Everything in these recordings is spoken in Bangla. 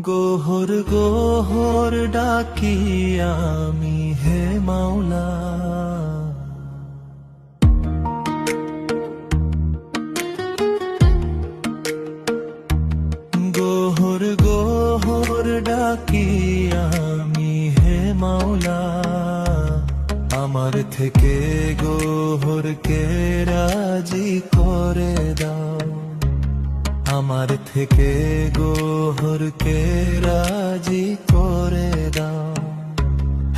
গোহর গোহর ডাকি আমি হে মাওলা, গোহর গোহর ডাকি আমি হে মাওলা। আমার থেকে গোহরকে রাজি করে দাও, আমার থেকে গোহরকে রাজি করে দাও।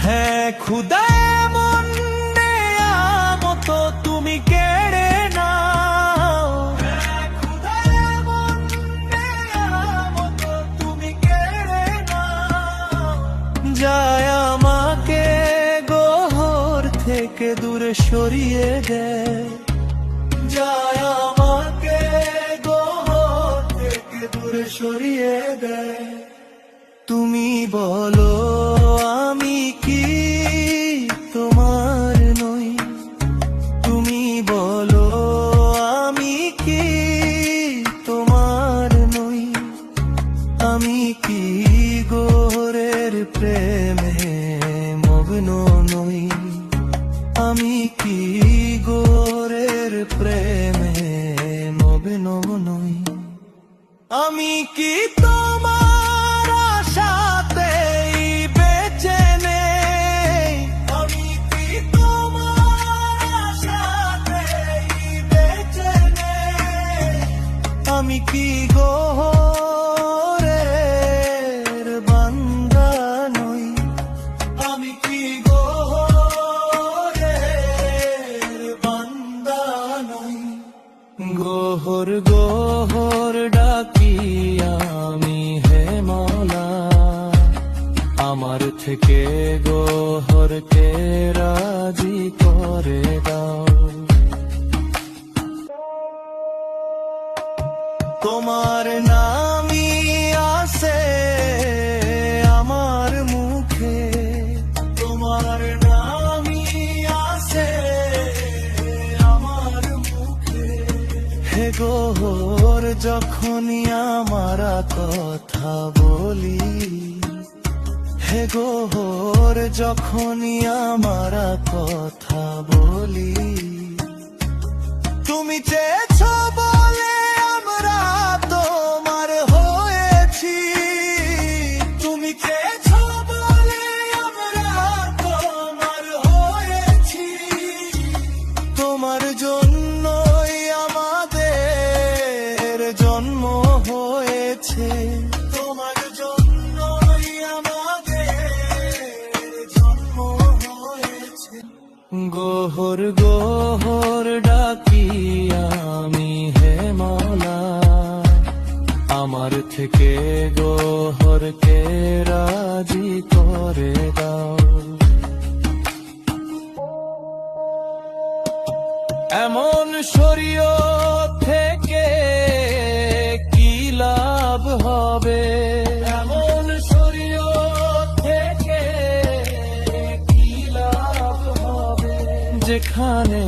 হ্যাঁ খুদা এমন নেয়ামত তুমি কেড়ে নাও, হ্যাঁ খুদা এমন নেয়ামত তুমি কেড়ে নাও। যায় আমাকে গোহর থেকে দূরে সরিয়ে দেয়, যায় আমাকে গোহর থেকে দূরে সরিয়ে দেয়। তুমি বলো আমি কি তোমার নই, তুমি বলো আমি কি তোমার নই। আমি কি গোহরের প্রেমে মগ্ন নই, আমি কি গোহরের প্রেমে মগ্ন নই। আমি কি তোমার আশাতেই বেঁচে নেই, আমি কি তোমার আশাতেই বেঁচে নেই। আমি কি গোহরের বান্দা নই, আমি কি গোহরের বান্দা নই। গোহর গোহর ডাকি আমি হে মাওলা, আমার থেকে গোহরকে রাজি করে দাও। তোমার নামই আছে আমার মুখে, তোমার নামই আছে আমার মুখে। হে গোহর যখনই আমার কথা বলি, হে গোহর যখনই আমার কথা বলি। তুমি চেয়েছ বলে আমরা তোমার হয়েছি, তুমি চেয়েছ বলে আমরা তোমার হয়েছি। তোমার জন্যই আমাদের জন্ম হয়েছে, তোমার জন্যই আমাদের জন্ম হয়েছে। গোহর গোহর ডাকি আমি হে মাওলা, আমার থেকে গোহরকে রাজি করে দাও। এমন শরীয়ত থেকে কি লাভ হবে, এমন শরীয়ত থেকে কি লাভ হবে। যেখানে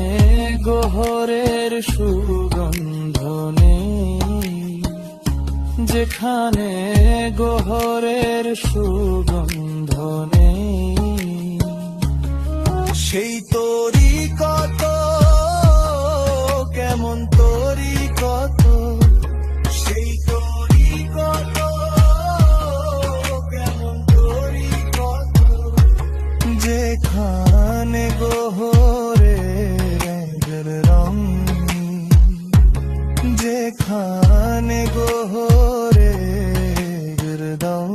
গোহরের সুগন্ধ নেই, যেখানে গোহরের সুগন্ধ নেই। সেই তোরি কত কেমন তোরি কত, সেই তোরি কত কেমন তোরি কত। যেখানে গোহরের রং, যেখানে গোহরের রং।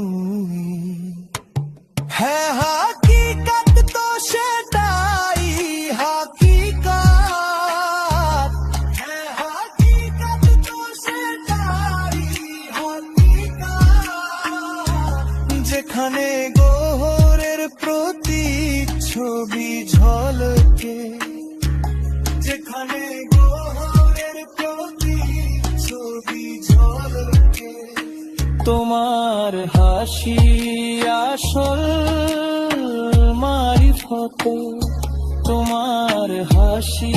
হ্যাঁ হাকিকত তো সেটাই হাকিকত, হ্যাঁ হাকিকত তো সেটাই হাকিকত। যেখানে গোহরের প্রতিচ্ছবি ঝলকে, যেখানে গোহরের প্রতিচ্ছবি ঝলকে। তোমার হাসি আসল মারিফত, তোমার হাসি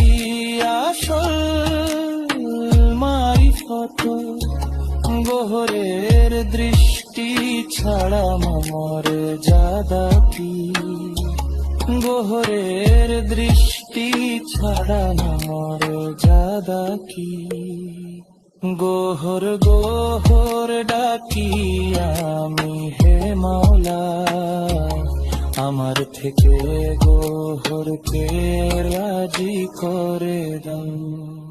আসল মারিফত। গোহরের দৃষ্টি ছাড়া মমর জাদা কি, গোহরের দৃষ্টি ছাড়া মমর জাদা কি। গোহর গোহর ডাকি আমি হে মাওলা, আমার থেকে গোহরকে রাজি করে দাও।